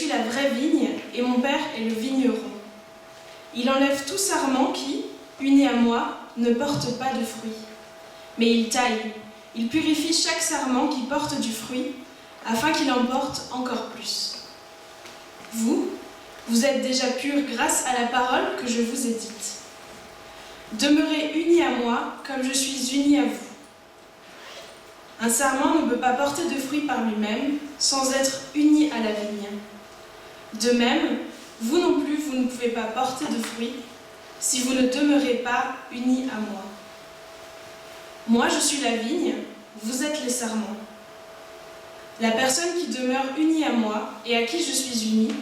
suis la vraie vigne et mon Père est le vigneron. Il enlève tout sarment qui, uni à moi, ne porte pas de fruit. Mais il taille, il purifie chaque sarment qui porte du fruit, afin qu'il en porte encore plus. Vous êtes déjà purs grâce à la parole que je vous ai dite. Demeurez unis à moi comme je suis uni à vous. Un sarment ne peut pas porter de fruit par lui-même sans être uni à la vigne. De même, vous non plus, vous ne pouvez pas porter de fruit si vous ne demeurez pas unis à moi. Moi, je suis la vigne, vous êtes les sarments. La personne qui demeure unie à moi et à qui je suis unie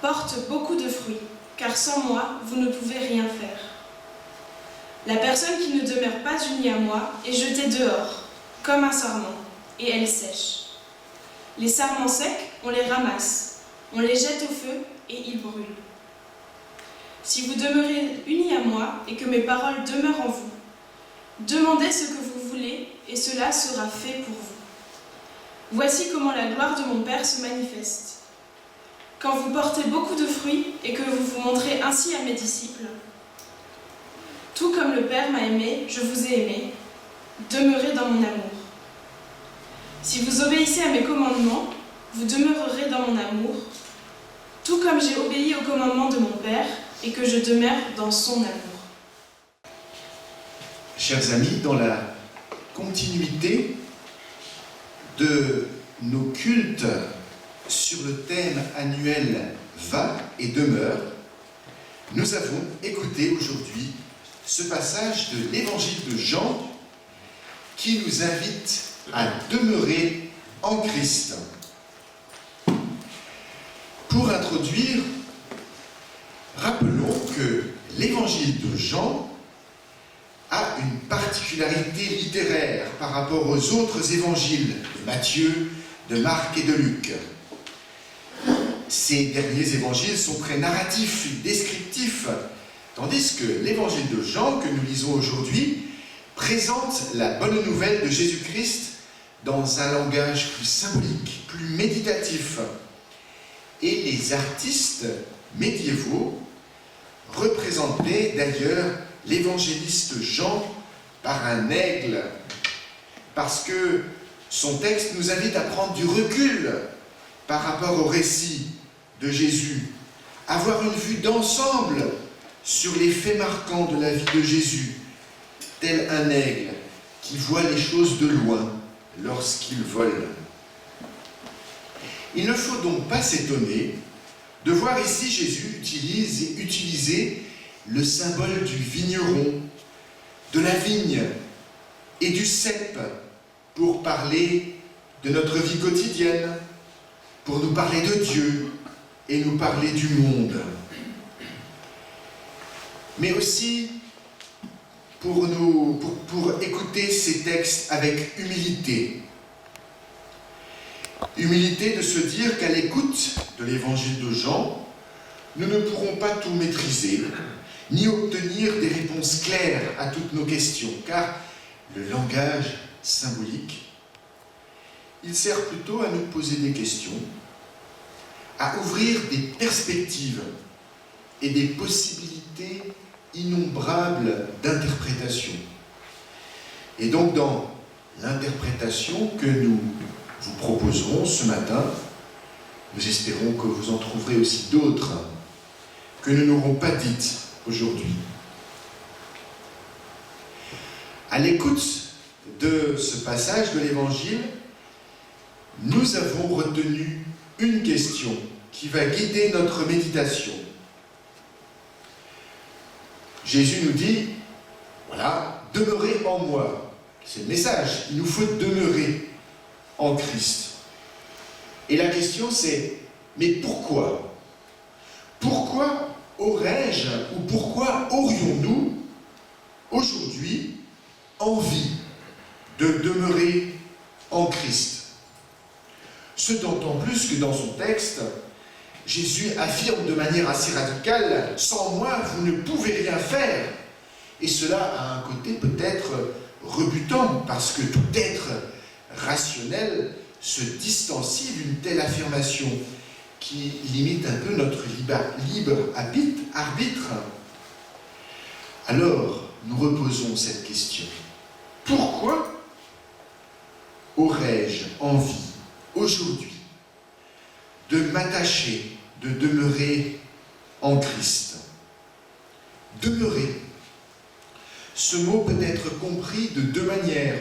porte beaucoup de fruits, car sans moi, vous ne pouvez rien faire. La personne qui ne demeure pas unie à moi est jetée dehors, comme un sarment, et elle sèche. Les sarments secs, on les ramasse, on les jette au feu et ils brûlent. Si vous demeurez unis à moi et que mes paroles demeurent en vous, demandez ce que vous voulez et cela sera fait pour vous. Voici comment la gloire de mon Père se manifeste. Quand vous portez beaucoup de fruits et que vous vous montrez ainsi à mes disciples, tout comme le Père m'a aimé, je vous ai aimé, demeurez dans mon amour. Si vous obéissez à mes commandements, vous demeurerez dans mon amour, tout comme j'ai obéi aux commandements de mon Père et que je demeure dans son amour. Chers amis, dans la continuité de nos cultes sur le thème annuel « Va et demeure », nous avons écouté aujourd'hui ce passage de l'Évangile de Jean qui nous invite à demeurer en Christ. Pour introduire, rappelons que l'Évangile de Jean a une particularité littéraire par rapport aux autres évangiles de Matthieu, de Marc et de Luc. Ces derniers évangiles sont très narratifs, descriptifs, tandis que l'évangile de Jean, que nous lisons aujourd'hui, présente la bonne nouvelle de Jésus-Christ dans un langage plus symbolique, plus méditatif. Et les artistes médiévaux représentaient d'ailleurs l'évangéliste Jean par un aigle, parce que son texte nous invite à prendre du recul par rapport au récit de Jésus, avoir une vue d'ensemble sur les faits marquants de la vie de Jésus, tel un aigle qui voit les choses de loin lorsqu'il vole. Il ne faut donc pas s'étonner de voir ici Jésus utiliser le symbole du vigneron, de la vigne et du cep pour parler de notre vie quotidienne, pour nous parler de Dieu et nous parler du monde. Mais aussi pour écouter ces textes avec humilité. Humilité de se dire qu'à l'écoute de l'évangile de Jean, nous ne pourrons pas tout maîtriser, ni obtenir des réponses claires à toutes nos questions, car le langage symbolique, il sert plutôt à nous poser des questions, à ouvrir des perspectives et des possibilités innombrables d'interprétation. Et donc dans l'interprétation que nous vous proposerons ce matin, nous espérons que vous en trouverez aussi d'autres que nous n'aurons pas dites aujourd'hui. À l'écoute de ce passage de l'Évangile, nous avons retenu une question qui va guider notre méditation. Jésus nous dit, voilà, demeurez en moi. C'est le message, il nous faut demeurer en Christ. Et la question c'est, mais pourquoi? Pourquoi aurais-je ou pourquoi aurions-nous aujourd'hui envie de demeurer en Christ? Ce d'autant plus que dans son texte, Jésus affirme de manière assez radicale « Sans moi, vous ne pouvez rien faire ». Et cela a un côté peut-être rebutant, parce que tout être rationnel se distancie d'une telle affirmation. qui limite un peu notre libre arbitre. Alors, nous reposons cette question. Pourquoi aurais-je envie, aujourd'hui, de m'attacher, de demeurer en Christ? Demeurer. Ce mot peut être compris de deux manières.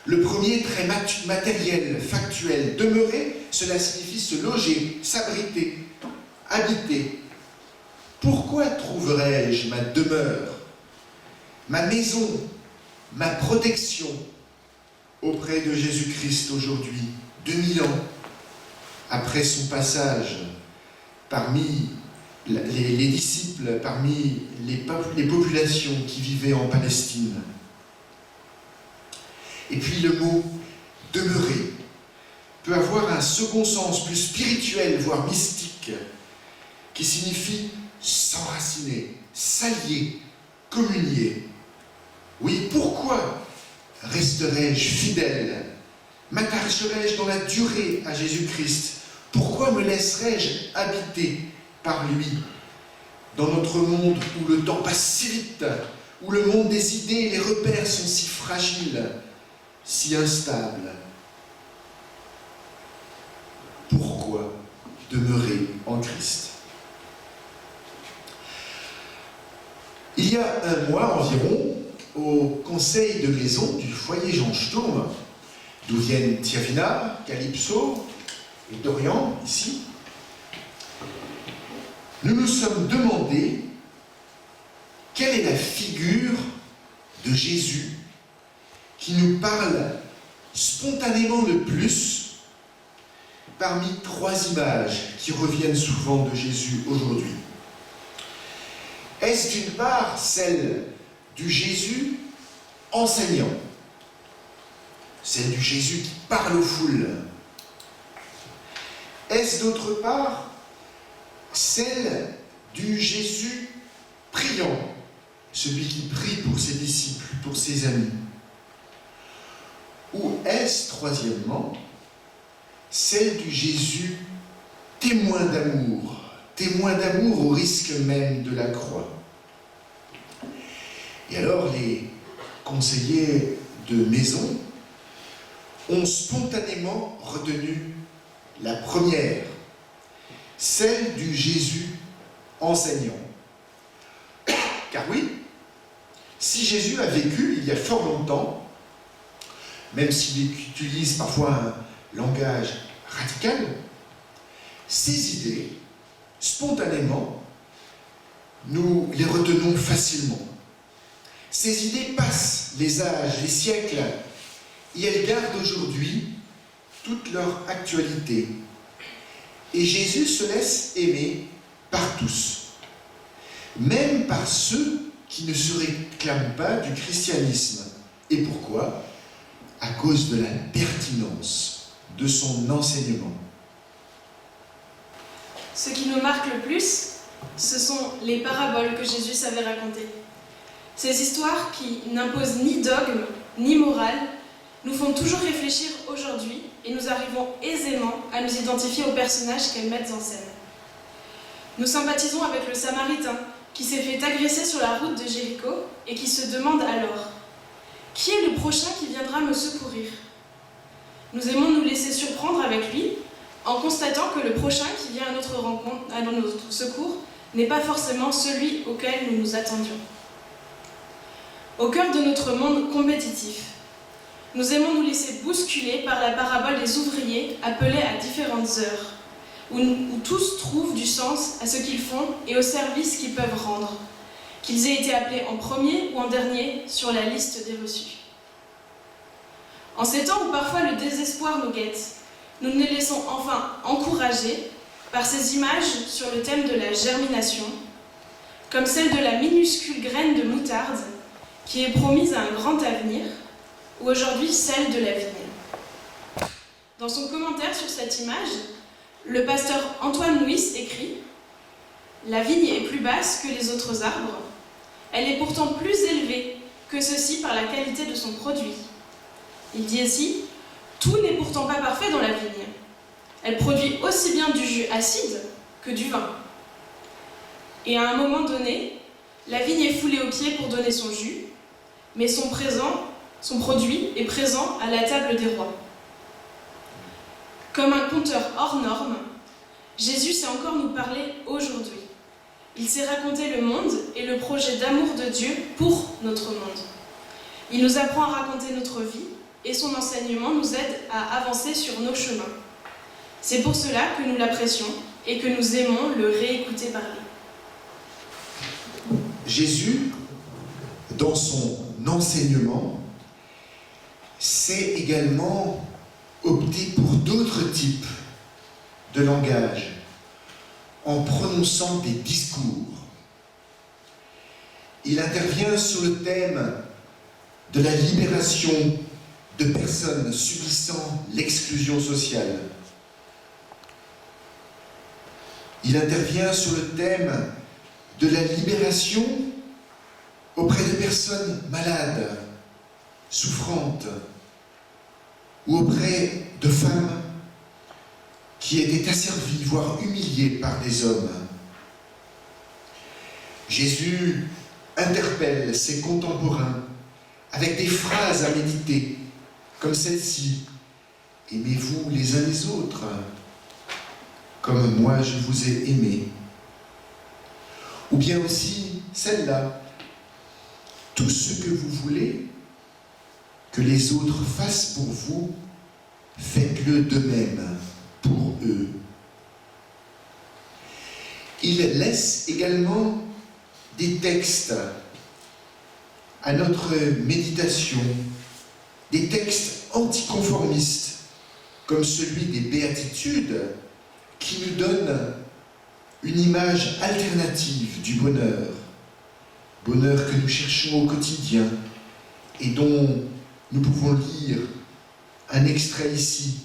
Le premier, très matériel, factuel. Demeurer, cela signifie se loger, s'abriter, habiter. Pourquoi trouverais-je ma demeure, ma maison, ma protection auprès de Jésus-Christ aujourd'hui, 2000 ans après son passage parmi les disciples, parmi les populations qui vivaient en Palestine? Et puis le mot « demeurer » peut avoir un second sens plus spirituel, voire mystique, qui signifie s'enraciner, s'allier, communier. Oui, pourquoi resterai-je fidèle? M'attacherai-je dans la durée à Jésus-Christ? Pourquoi me laisserai-je habiter par lui dans notre monde où le temps passe si vite, où le monde des idées et les repères sont si fragiles, si instables? Pourquoi demeurer en Christ? Il y a un mois environ, au conseil de maison du foyer Jean Sturm, d'où viennent Tiafina, Calypso et Dorian, ici, nous nous sommes demandé quelle est la figure de Jésus qui nous parle spontanément le plus parmi trois images qui reviennent souvent de Jésus aujourd'hui. Est-ce d'une part celle du Jésus enseignant, celle du Jésus qui parle aux foules? Est-ce d'autre part celle du Jésus priant, celui qui prie pour ses disciples, pour ses amis? Ou est-ce, troisièmement, celle du Jésus témoin d'amour au risque même de la croix? Et alors les conseillers de maison ont spontanément retenu la première, celle du Jésus enseignant. Car oui, si Jésus a vécu il y a fort longtemps, même s'il utilise parfois un langage radical, ces idées, spontanément, nous les retenons facilement. Ces idées passent les âges, les siècles, et elles gardent aujourd'hui toute leur actualité. Et Jésus se laisse aimer par tous, même par ceux qui ne se réclament pas du christianisme. Et pourquoi? À cause de la pertinence de son enseignement. Ce qui nous marque le plus, ce sont les paraboles que Jésus savait raconter. Ces histoires qui n'imposent ni dogme, ni morale, nous font toujours réfléchir aujourd'hui et nous arrivons aisément à nous identifier aux personnages qu'elles mettent en scène. Nous sympathisons avec le Samaritain qui s'est fait agresser sur la route de Jéricho et qui se demande alors « Qui est le prochain qui viendra me secourir ?» Nous aimons nous laisser surprendre avec lui en constatant que le prochain qui vient à notre secours n'est pas forcément celui auquel nous nous attendions. Au cœur de notre monde compétitif, nous aimons nous laisser bousculer par la parabole des ouvriers appelés à différentes heures, où tous trouvent du sens à ce qu'ils font et au service qu'ils peuvent rendre, qu'ils aient été appelés en premier ou en dernier sur la liste des reçus. En ces temps où parfois le désespoir nous guette, nous nous laissons enfin encourager par ces images sur le thème de la germination, comme celle de la minuscule graine de moutarde qui est promise à un grand avenir, ou aujourd'hui celle de la vigne. Dans son commentaire sur cette image, le pasteur Antoine Nuis écrit « La vigne est plus basse que les autres arbres. Elle est pourtant plus élevée que ceux-ci par la qualité de son produit. » Il dit ainsi « Tout n'est pourtant pas parfait dans la vigne. Elle produit aussi bien du jus acide que du vin. Et à un moment donné, la vigne est foulée aux pieds pour donner son jus, mais son produit est présent à la table des rois. Comme un conteur hors norme, Jésus sait encore nous parler aujourd'hui. Il sait raconter le monde et le projet d'amour de Dieu pour notre monde. Il nous apprend à raconter notre vie et son enseignement nous aide à avancer sur nos chemins. C'est pour cela que nous l'apprécions et que nous aimons le réécouter parler. Jésus, dans son enseignement, sait également opter pour d'autres types de langage en prononçant des discours. Il intervient sur le thème de la libération de personnes subissant l'exclusion sociale. Il intervient sur le thème de la libération auprès de personnes malades, souffrantes, ou auprès de femmes qui étaient asservies, voire humiliées par des hommes. Jésus interpelle ses contemporains avec des phrases à méditer, comme celle-ci: « Aimez-vous les uns les autres, comme moi je vous ai aimé. » Ou bien aussi celle-là: « Tout ce que vous voulez que les autres fassent pour vous, faites-le de même pour eux. » Il laisse également des textes à notre méditation, des textes anticonformistes, comme celui des Béatitudes, qui nous donnent une image alternative du bonheur, bonheur que nous cherchons au quotidien et dont nous pouvons lire un extrait ici.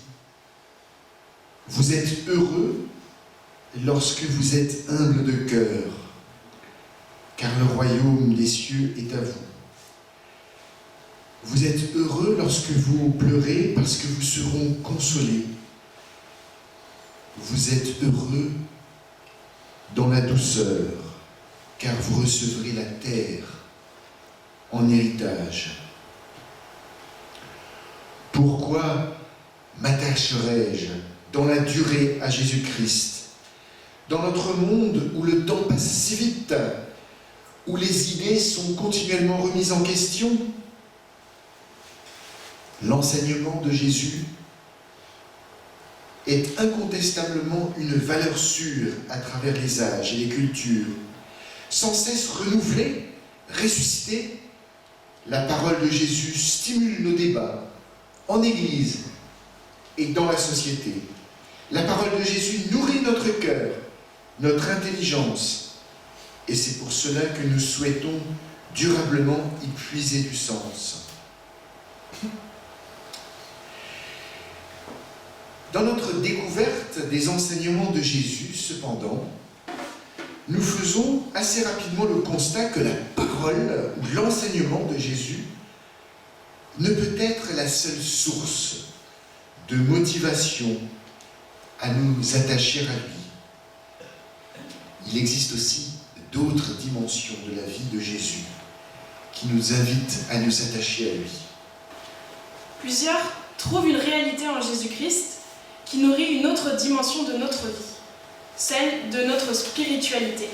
« Vous êtes heureux lorsque vous êtes humble de cœur, car le royaume des cieux est à vous. Vous êtes heureux lorsque vous pleurez, parce que vous serez consolés. Vous êtes heureux dans la douceur, car vous recevrez la terre en héritage. Pourquoi m'attacherai-je dans la durée à Jésus-Christ, dans notre monde où le temps passe si vite, où les idées sont continuellement remises en question? L'enseignement de Jésus est incontestablement une valeur sûre à travers les âges et les cultures, sans cesse renouvelée, ressuscitée. La parole de Jésus stimule nos débats en Église et dans la société. La parole de Jésus nourrit notre cœur, notre intelligence, et c'est pour cela que nous souhaitons durablement y puiser du sens. Dans notre découverte des enseignements de Jésus, cependant, nous faisons assez rapidement le constat que la parole ou l'enseignement de Jésus ne peut être la seule source de motivation à nous attacher à lui. Il existe aussi d'autres dimensions de la vie de Jésus qui nous invitent à nous attacher à lui. Plusieurs trouvent une réalité en Jésus-Christ qui nourrit une autre dimension de notre vie, celle de notre spiritualité.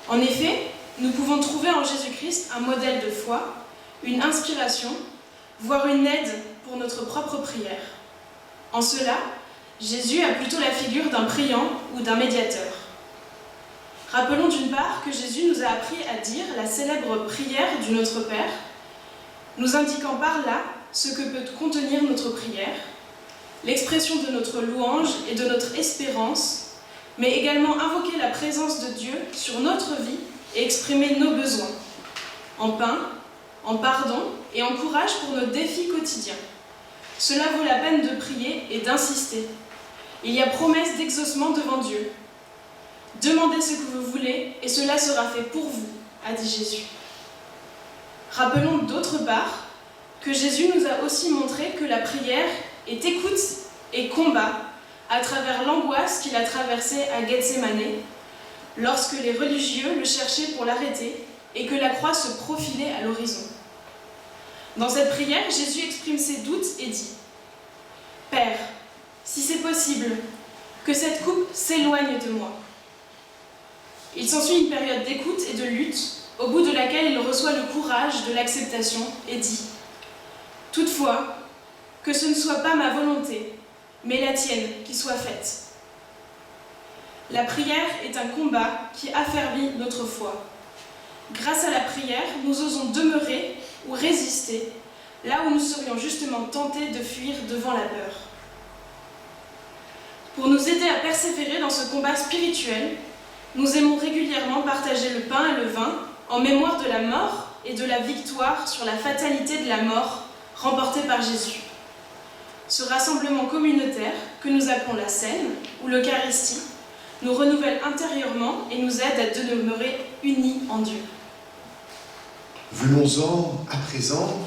En effet, nous pouvons trouver en Jésus-Christ un modèle de foi, une inspiration, voire une aide pour notre propre prière. En cela, Jésus a plutôt la figure d'un priant ou d'un médiateur. Rappelons d'une part que Jésus nous a appris à dire la célèbre prière du Notre Père, nous indiquant par là ce que peut contenir notre prière, l'expression de notre louange et de notre espérance, mais également invoquer la présence de Dieu sur notre vie et exprimer nos besoins, en pain, en pardon et en courage pour nos défis quotidiens. Cela vaut la peine de prier et d'insister. Il y a promesse d'exaucement devant Dieu. Demandez ce que vous voulez et cela sera fait pour vous, a dit Jésus. Rappelons d'autre part que Jésus nous a aussi montré que la prière est écoute et combat à travers l'angoisse qu'il a traversée à Gethsémane, lorsque les religieux le cherchaient pour l'arrêter et que la croix se profilait à l'horizon. Dans cette prière, Jésus exprime ses doutes et dit « Père, si c'est possible, que cette coupe s'éloigne de moi. » Il s'ensuit une période d'écoute et de lutte, au bout de laquelle il reçoit le courage de l'acceptation et dit « Toutefois, que ce ne soit pas ma volonté, mais la tienne qui soit faite. » La prière est un combat qui affermit notre foi. Grâce à la prière, nous osons demeurer ou résister là où nous serions justement tentés de fuir devant la peur. Pour nous aider à persévérer dans ce combat spirituel, nous aimons régulièrement partager le pain et le vin en mémoire de la mort et de la victoire sur la fatalité de la mort remportée par Jésus. Ce rassemblement communautaire, que nous appelons la Scène ou l'Eucharistie, nous renouvelle intérieurement et nous aide à demeurer unis en Dieu. Venons-en à présent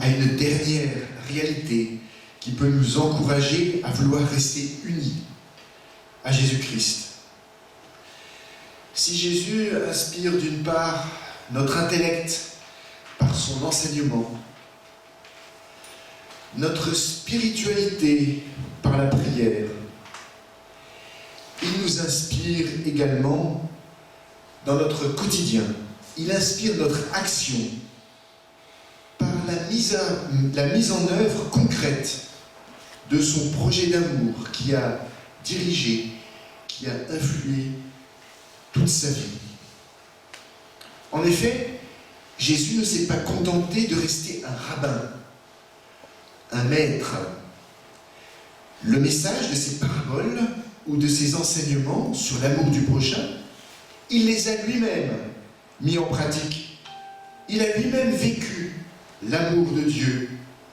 à une dernière réalité qui peut nous encourager à vouloir rester unis à Jésus-Christ. Si Jésus inspire d'une part notre intellect par son enseignement, notre spiritualité par la prière, il nous inspire également dans notre quotidien. Il inspire notre action par la mise en œuvre concrète de son projet d'amour qui a dirigé, qui a influé toute sa vie. En effet, Jésus ne s'est pas contenté de rester un rabbin, un maître. Le message de ses paraboles ou de ses enseignements sur l'amour du prochain, il les a lui-même mis en pratique. Il a lui-même vécu l'amour de Dieu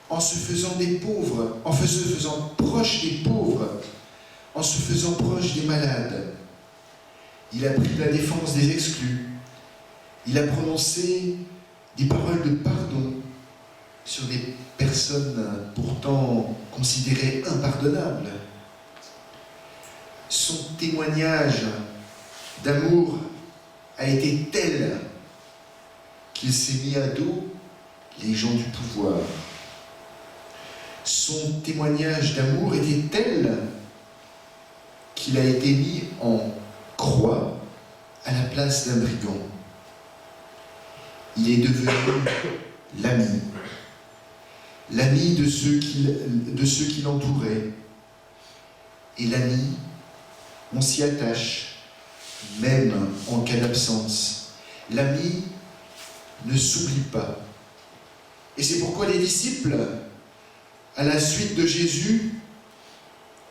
en se faisant des pauvres, en se faisant proche des pauvres, en se faisant proche des malades. Il a pris la défense des exclus. Il a prononcé des paroles de pardon sur des personnes pourtant considérées impardonnables. Son témoignage d'amour a été tel qu'il s'est mis à dos les gens du pouvoir. Son témoignage d'amour était tel qu'il a été mis en croix à la place d'un brigand. Il est devenu l'ami de ceux qui l'entouraient. Et l'ami, on s'y attache, même en cas d'absence. L'ami ne s'oublie pas. Et c'est pourquoi les disciples, à la suite de Jésus,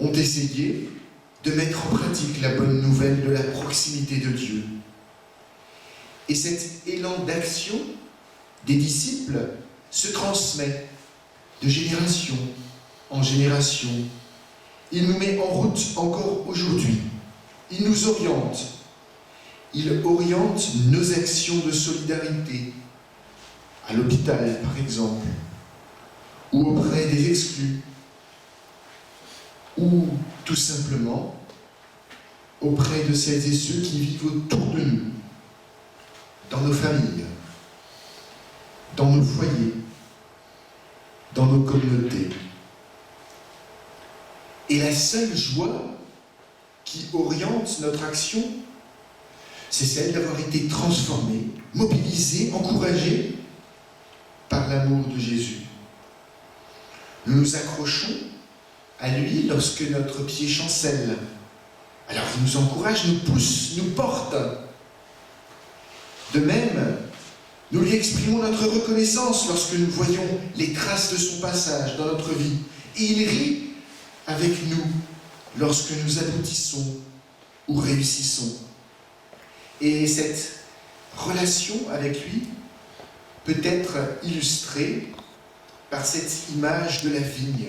ont essayé de mettre en pratique la bonne nouvelle de la proximité de Dieu. Et cet élan d'action des disciples se transmet de génération en génération. Il nous met en route encore aujourd'hui. Il nous oriente. Il oriente nos actions de solidarité, à l'hôpital par exemple, ou auprès des exclus, ou tout simplement auprès de celles et ceux qui vivent autour de nous, dans nos familles, dans nos foyers, dans nos communautés. Et la seule joie qui oriente notre action, c'est celle d'avoir été transformée, mobilisée, encouragée par l'amour de Jésus. Nous nous accrochons à lui lorsque notre pied chancelle. Alors il nous encourage, nous pousse, nous porte. De même, nous lui exprimons notre reconnaissance lorsque nous voyons les traces de son passage dans notre vie. Et il rit avec nous lorsque nous aboutissons ou réussissons. Et cette relation avec lui peut être illustrée par cette image de la vigne,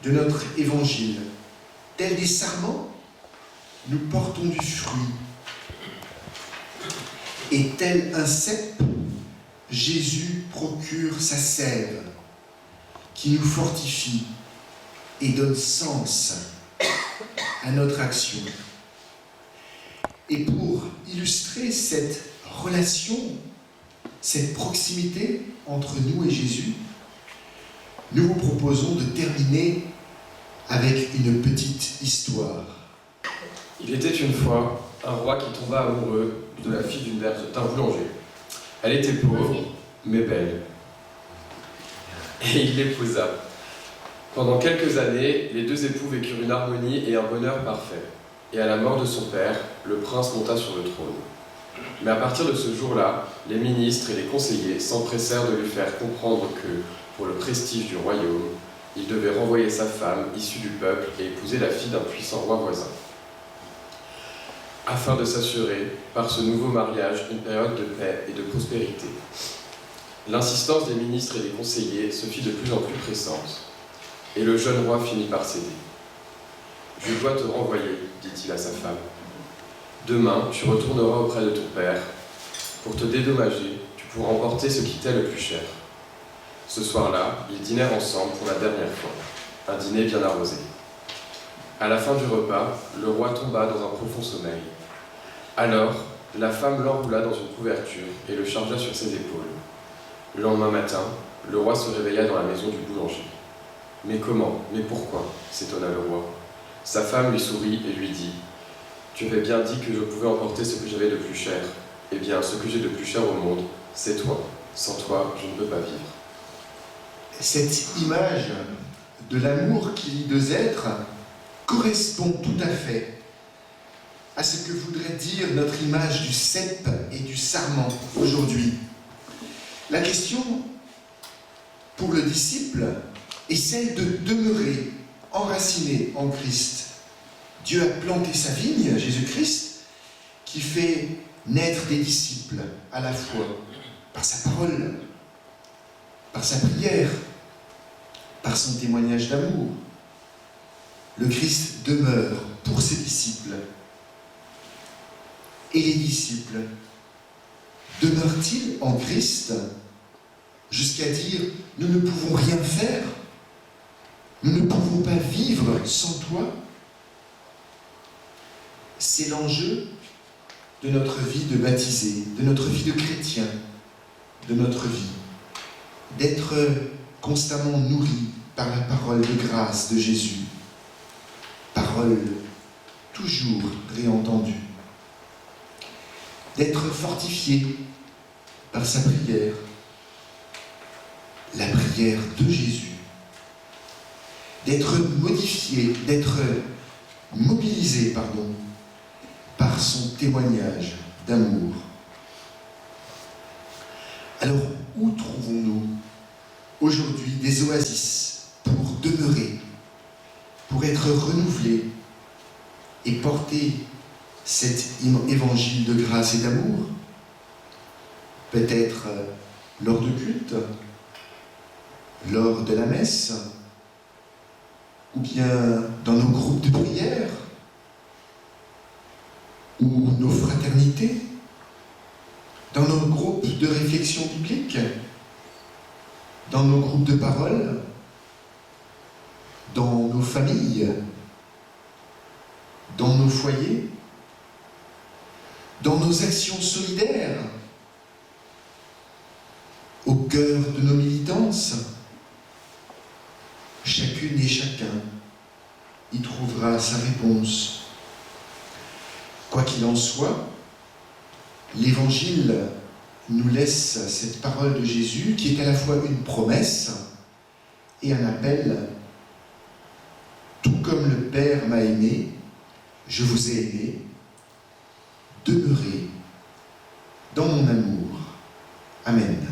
de notre évangile. Tels des sarments, nous portons du fruit. Et tel un cep, Jésus procure sa sève qui nous fortifie et donne sens à notre action. Et pour illustrer cette relation, cette proximité entre nous et Jésus, nous vous proposons de terminer avec une petite histoire. Il était une fois un roi qui tomba amoureux de la fille d'un boulanger. Elle était pauvre, mais belle. Et il l'épousa. Pendant quelques années, les deux époux vécurent une harmonie et un bonheur parfait. Et à la mort de son père, le prince monta sur le trône. Mais à partir de ce jour-là, les ministres et les conseillers s'empressèrent de lui faire comprendre que, pour le prestige du royaume, il devait renvoyer sa femme, issue du peuple, et épouser la fille d'un puissant roi voisin. Afin de s'assurer, par ce nouveau mariage, une période de paix et de prospérité. L'insistance des ministres et des conseillers se fit de plus en plus pressante, et le jeune roi finit par céder. « Je dois te renvoyer, dit-il à sa femme. Demain, tu retourneras auprès de ton père. Pour te dédommager, tu pourras emporter ce qui t'est le plus cher. » Ce soir-là, ils dînèrent ensemble pour la dernière fois, un dîner bien arrosé. À la fin du repas, le roi tomba dans un profond sommeil. Alors, la femme l'enroula dans une couverture et le chargea sur ses épaules. Le lendemain matin, le roi se réveilla dans la maison du boulanger. « Mais comment? Mais pourquoi ?» s'étonna le roi. Sa femme lui sourit et lui dit « Tu avais bien dit que je pouvais emporter ce que j'avais de plus cher. Eh bien, ce que j'ai de plus cher au monde, c'est toi. Sans toi, je ne peux pas vivre. » Cette image de l'amour qui lie deux êtres correspond tout à fait à ce que voudrait dire notre image du cep et du sarment aujourd'hui. La question pour le disciple est celle de demeurer enraciné en Christ. Dieu a planté sa vigne, Jésus-Christ, qui fait naître des disciples à la fois par sa parole, par sa prière, par son témoignage d'amour. Le Christ demeure pour ses disciples. Et les disciples demeurent-ils en Christ jusqu'à dire « Nous ne pouvons rien faire, nous ne pouvons pas vivre sans toi » C'est l'enjeu de notre vie de baptisé, de notre vie de chrétien, de notre vie, d'être constamment nourri par la parole de grâce de Jésus, parole toujours réentendue, d'être fortifié par sa prière, la prière de Jésus, d'être modifié, d'être mobilisé, par son témoignage d'amour. Alors, où trouvons-nous aujourd'hui des oasis pour demeurer, pour être renouvelés et porter cet évangile de grâce et d'amour? Peut-être lors de culte, lors de la messe, ou bien dans nos groupes de prière, ou nos fraternités, dans nos groupes de réflexion biblique, dans nos groupes de parole, dans nos familles, dans nos foyers, dans nos actions solidaires, au cœur de nos militances. Chacune et chacun y trouvera sa réponse. Quoi qu'il en soit, l'Évangile nous laisse cette parole de Jésus qui est à la fois une promesse et un appel. Tout comme le Père m'a aimé, je vous ai aimé. Demeurez dans mon amour. Amen.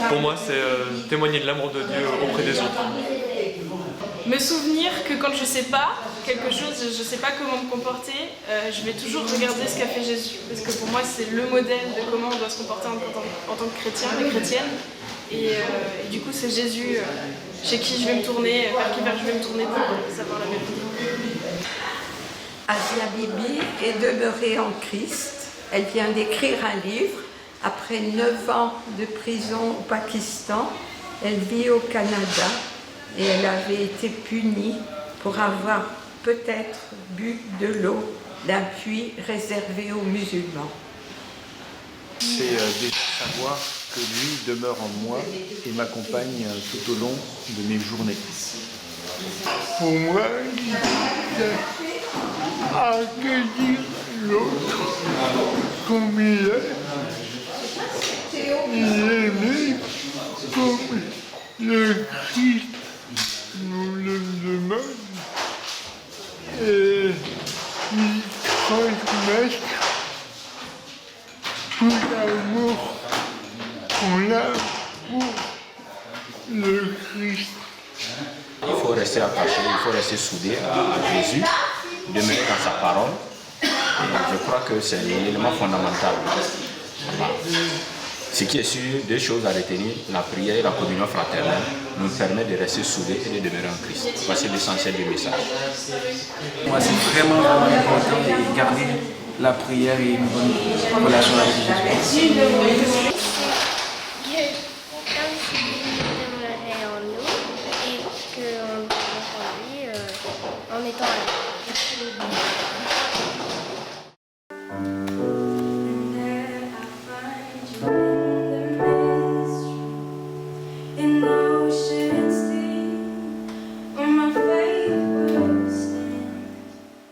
Pour moi, c'est témoigner de l'amour de Dieu auprès des autres. Me souvenir que quand je sais pas quelque chose, je sais pas comment me comporter, je vais toujours regarder ce qu'a fait Jésus. Parce que pour moi, c'est le modèle de comment on doit se comporter en tant que chrétien et chrétienne. Et du coup, c'est Jésus chez qui je vais me tourner, vers qui je vais me tourner pour savoir la vérité. Asia Bibi est demeurée en Christ. Elle vient d'écrire un livre Après 9 ans de prison au Pakistan, elle vit au Canada et elle avait été punie pour avoir peut-être bu de l'eau d'un puits réservé aux musulmans. C'est déjà savoir que lui demeure en moi et m'accompagne tout au long de mes journées. Pour moi, accueillir l'autre comme il est, l'aimer comme le Christ nous le demande et lui transmettre tout l'amour qu'on a pour le Christ. Il faut rester attaché, il faut rester soudé à Jésus, demeurer dans sa parole. Et je crois que c'est l'élément fondamental. Ce qui est sûr, 2 choses à retenir, la prière et la communion fraternelle nous permettent de rester soudés et de demeurer en Christ. Voici l'essentiel du message. Moi, c'est vraiment important de garder la prière et une bonne relation avec Jésus.